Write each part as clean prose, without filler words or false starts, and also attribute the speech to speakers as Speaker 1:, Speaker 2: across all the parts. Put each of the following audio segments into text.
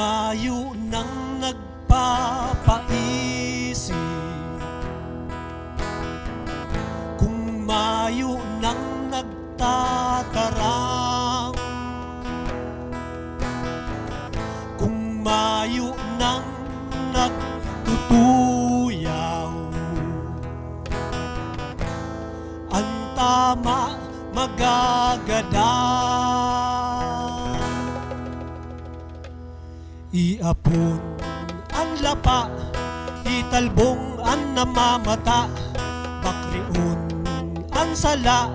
Speaker 1: mayo nang nagpapaisip, kung mayo nang nagtatarang, kung mayo nang nagtutuyaw, ang tama magagadan. Iapon ang lapa, italbong ang namamata, bakriun ang sala,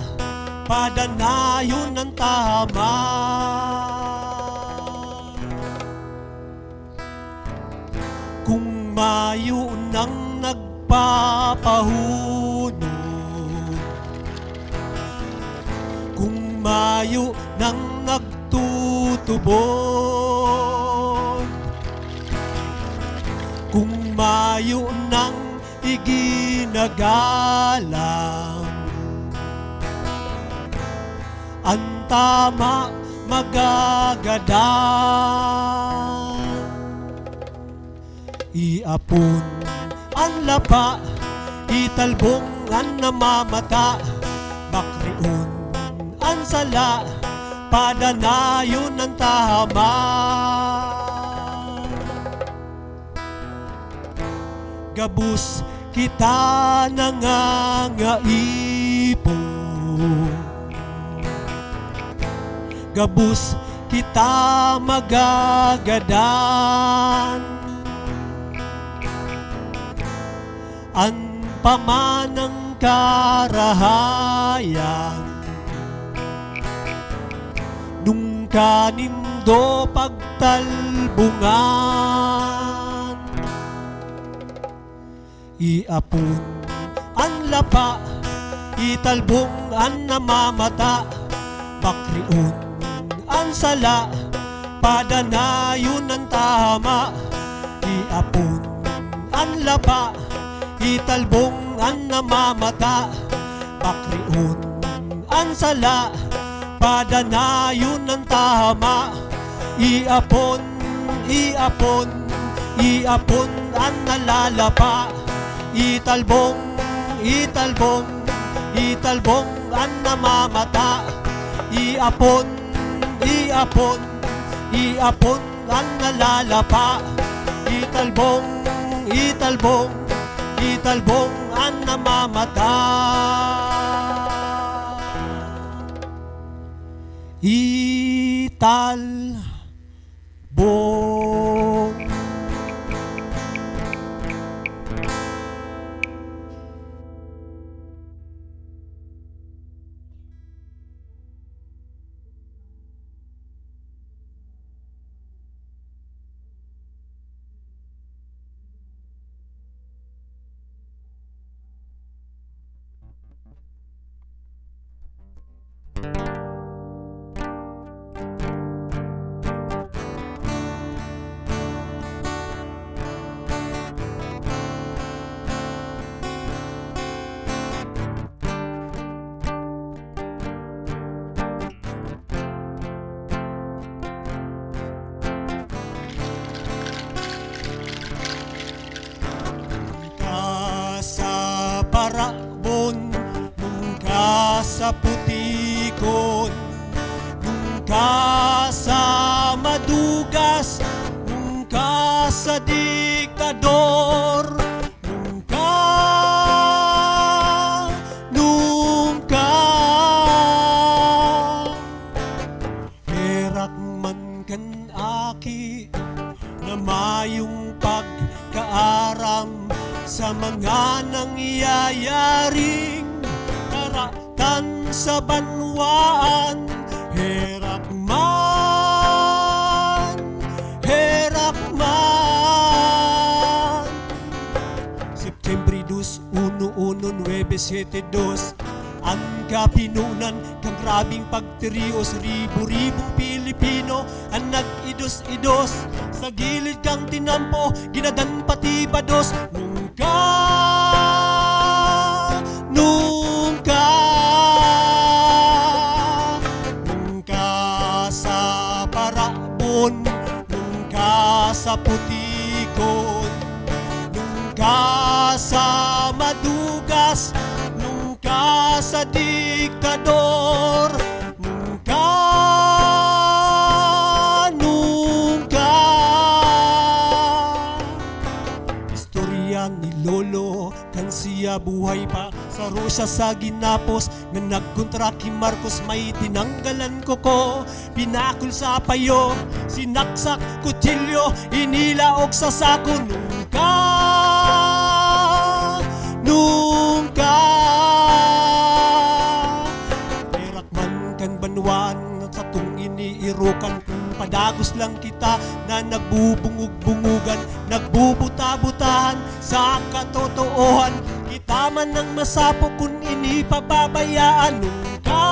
Speaker 1: padanayon ang tama. Kung mayo nang nagpapahunod, kung mayo nang nagtutubod, kung mayo nang iginagalang, ang tama magagadan. Iapon ang lapa, italbong ang namamata, bakriun ang sala, padanayon ang tama. Gabus kita nangangaipon, gabus kita magagadan, ang pamanang karahayan, nung kanindo pagtalbungan. Iapon ang lapa, italbong ang namamata, bakriun ang sala, padanayon ang tama. Iapon ang lapa, italbong ang namamata, bakriun ang sala, padanayon ang tama. Iapon, iapon, iapon ang nalalapa, italbong, italbong, italbong ang namamata, iapon, iapon, iapon ang nalalapa, italbong, italbong, italbong ang namamata. Italbong. Parabon, nung ka sa putikon, nung ka sa madugas, nung ka sa diktador, nung ka herak man kan aki na mayong pagkaaram sa mga nangyayaring karatan sa banwaan. Herak man, herak man. September 2, 1972, ang kapinunan kang grabing pagterios, ribu-ribong Pilipino ang nag-idos-idos, sa gilid kang tinampo, ginadan pati bados. Nung ka sa parabon, nung ka sa putikon, nungka sa madugas, nungka sa diktador, nungka, nungka. Istorya ni Lolo kan siya buhay pa sa Rusya sa ginapos nga nagkontra kay Marcos, may tinanggalan ko pinakul sa payo, sinaksak kutsilyo, inilaok sa sako, nungka, nungka. Perak man kan banwan sa tung iniirukan, kung padagos lang kita na nagbubungug-bungugan, nagbubuta-butahan sa katotoohan, kita man ang masapo kung inipababayaan, nungka,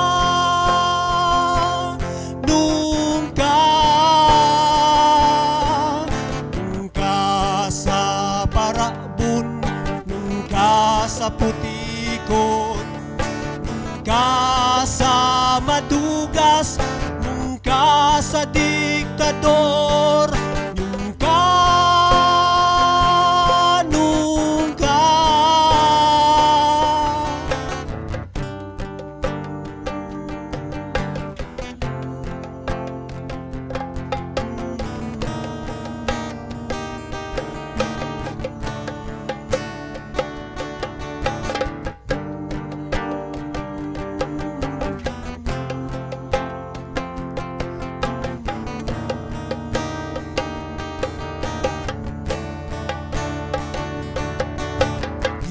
Speaker 1: nungka, nungka sa parabon, nungka sa putikon, nungka sa madugas, nungka sa diktador, nungka, nungka.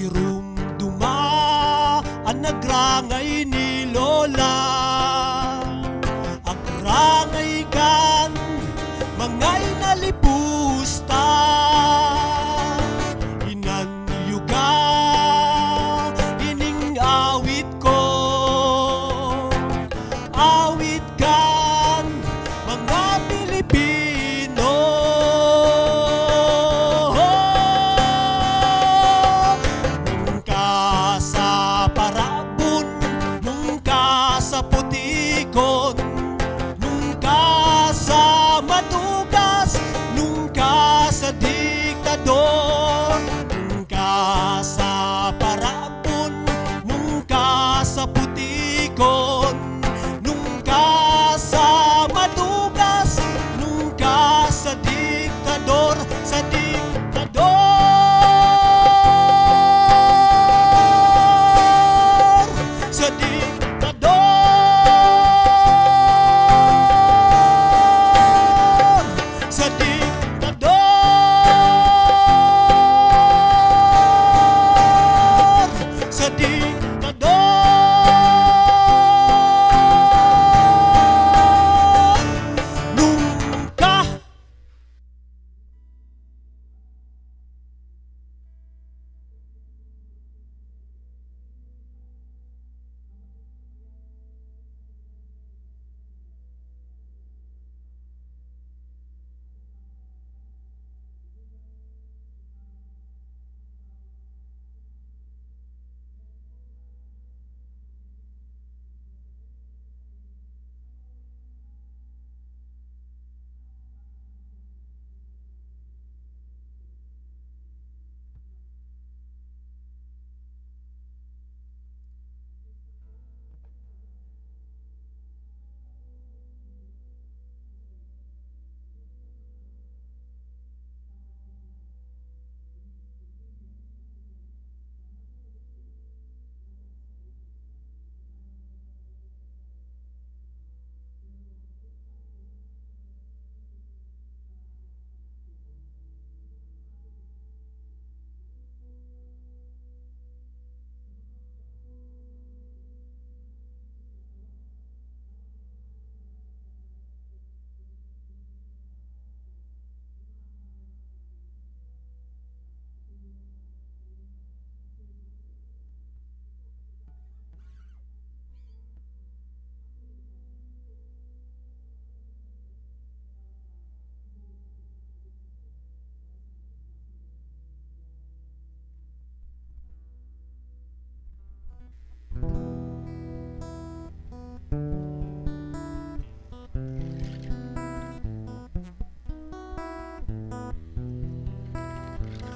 Speaker 1: Hirumduma ang nagrangay ni Lola, agrangay kan mangay nalipusta, inanyuga ining awit ko, awit kan mga Pilipino. Nungka sa parabon, nungka sa putikon, nungka sa madugas, nungka sa diktador, nungka sa parabon, nungka sa putikon, nungka sa madugas, nungka sa diktador, sa diktador, sa diktador.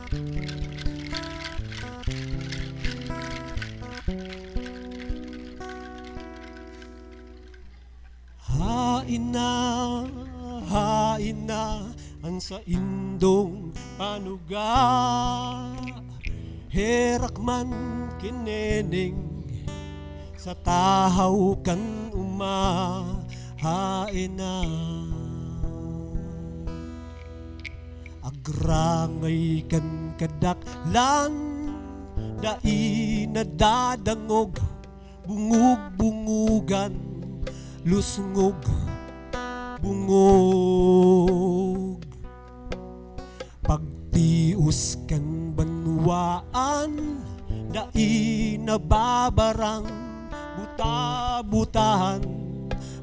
Speaker 1: Hain na, hain na ang sa indong panuga. Herak man kineneng sa tahaw kan hain na. Agrangay kan kadaklan, dai na dadangog, bungug-bungugan, lusngog, bungog. Pagtius kan banwaan, dai na babarang, buta-butahan,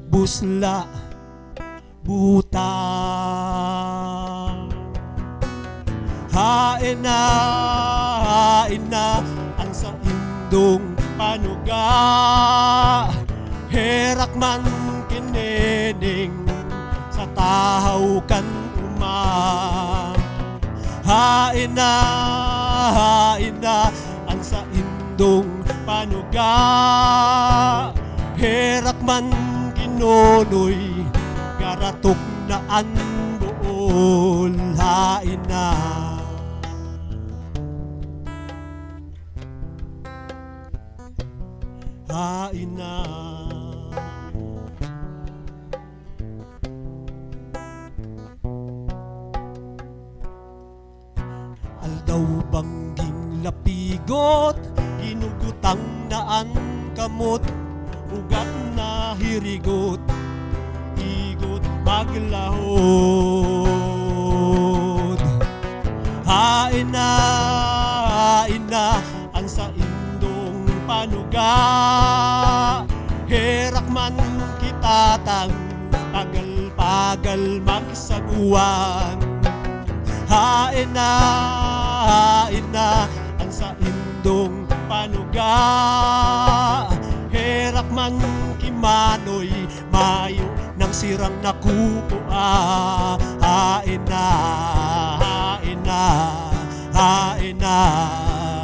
Speaker 1: busla, buta. Hain na ang sa indong panuga. Herak man kineneng sa tahaw kan Hain na ang sa indong panuga. Herak man kinonoy, garatok na an buol. Hain na. Hain na. Aldaw bangging lapigot, ginugutang naan kamot, ugat na hirigot, igot maglahod. Hain na ang sa indong panuga. Herak man kitatang, pagal-pagal magsaguan. Hain na ang sa indong panuga. Herak man kimanoy, mayo ng sirang nakukuha. Hain na, hain na, hain na,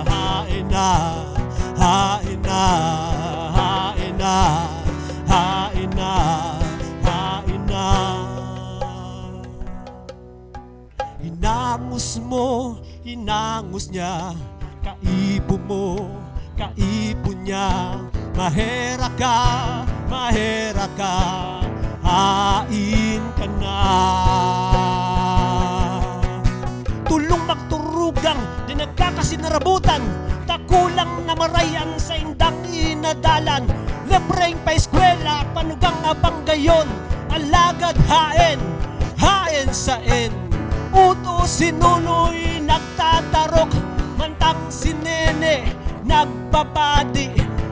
Speaker 1: hain na, hain na, hain na, hain na, hain na. Hinangus mo, hinangus niya, kaibo mo, kaibo niya. Mahera ka, hain ka na. Tulong magturugang, di nagkakasinarabutan, takulang na marayan sa indang inadalan. Libreng pa eskwela, panugang abang gayon, alagad hain, hain sa en. Uto si Nunoy nagtatarok, mantang si Nene nagbabadi.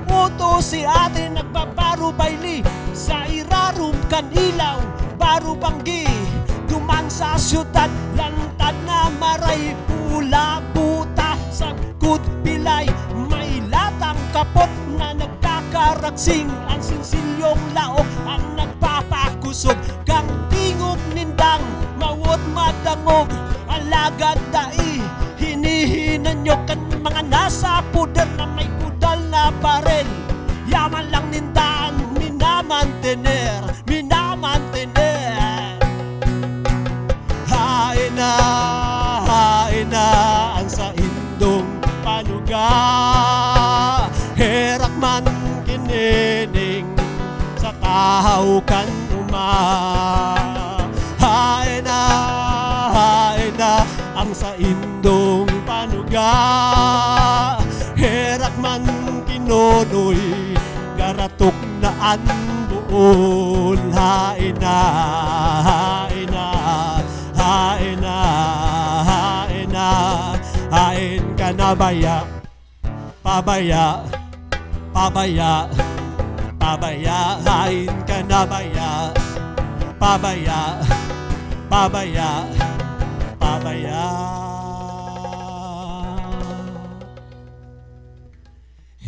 Speaker 1: Uto si ate nagbabaro baili, sa irarum kan ilaw, baro banggi. Duman sa syudad, lantad na maray, pula buta, sagkut pilay. May latang kapot na nagkakaragsing, ang sinsilyong laok ang nagpapakusog. Kang tingog nindang, mawot madangog, alagad dai, hinihinan nyo kan mga nasa puder na may kudal na barel. Yaman lang nindaan, minamantener, minamantener. Hain na ang sa indong panuga. Herak man kineneng sa tahaw kan Hain na ang sa indong panuga. Herak man kinonoy, garatok na an buol. Hain na, hain na, hain na, hain na. Hain ka na baya, pabaya, pabaya, pabaya. Hain ka na baya, pabaya, pabaya, pabaya.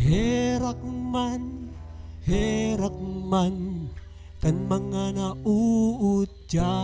Speaker 1: Herak man kan mga nauut dyan.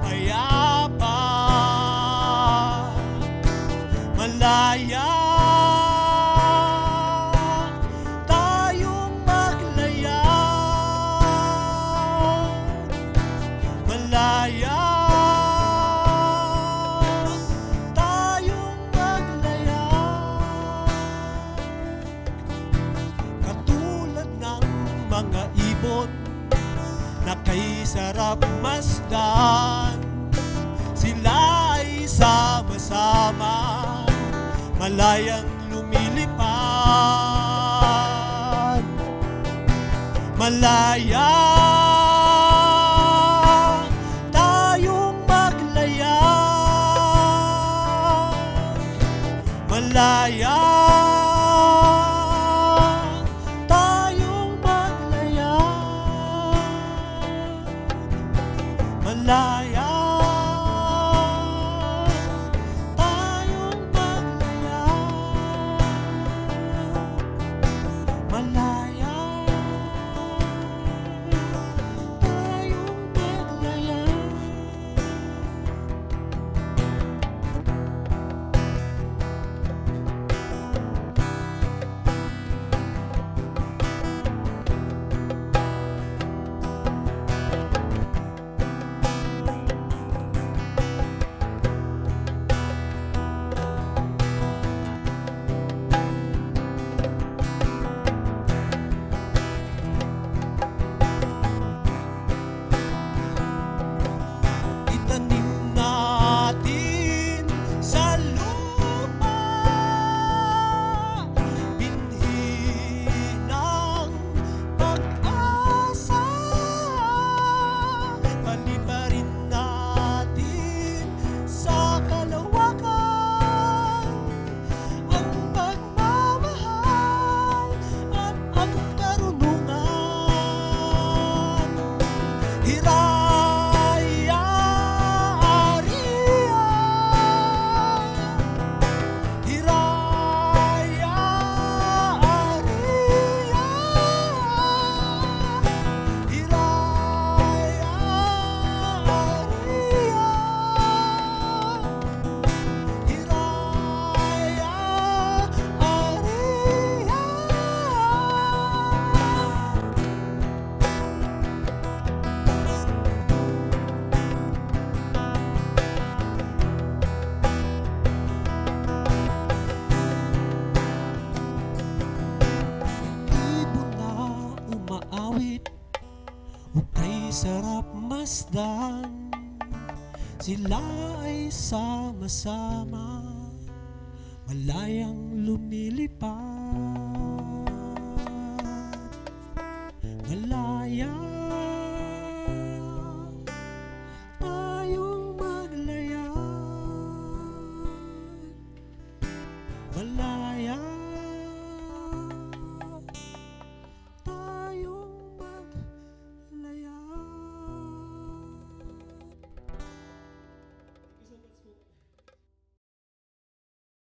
Speaker 1: payapa, malaya tayong maglaya, malaya tayong maglaya. Katulad ng mga ibon na kay sarap masdan, sila ay sama-sama, malayang lumilipad, malaya tayong maglaya, malaya tayong maglaya, malaya tayong maglaya, malaya tayong maglaya. Itanim natin sa lupa, binhi ng pag-asa, palibarin natin sa kalawakan ang pagmamahal at ang karunungan. Hiraya, Aria, Hiraya, Aria, Hiraya, Aria, Hiraya, Aria. Ibon na umaawit, ukay sarap masdan, sila ay sama-sama, malayang lumilipad.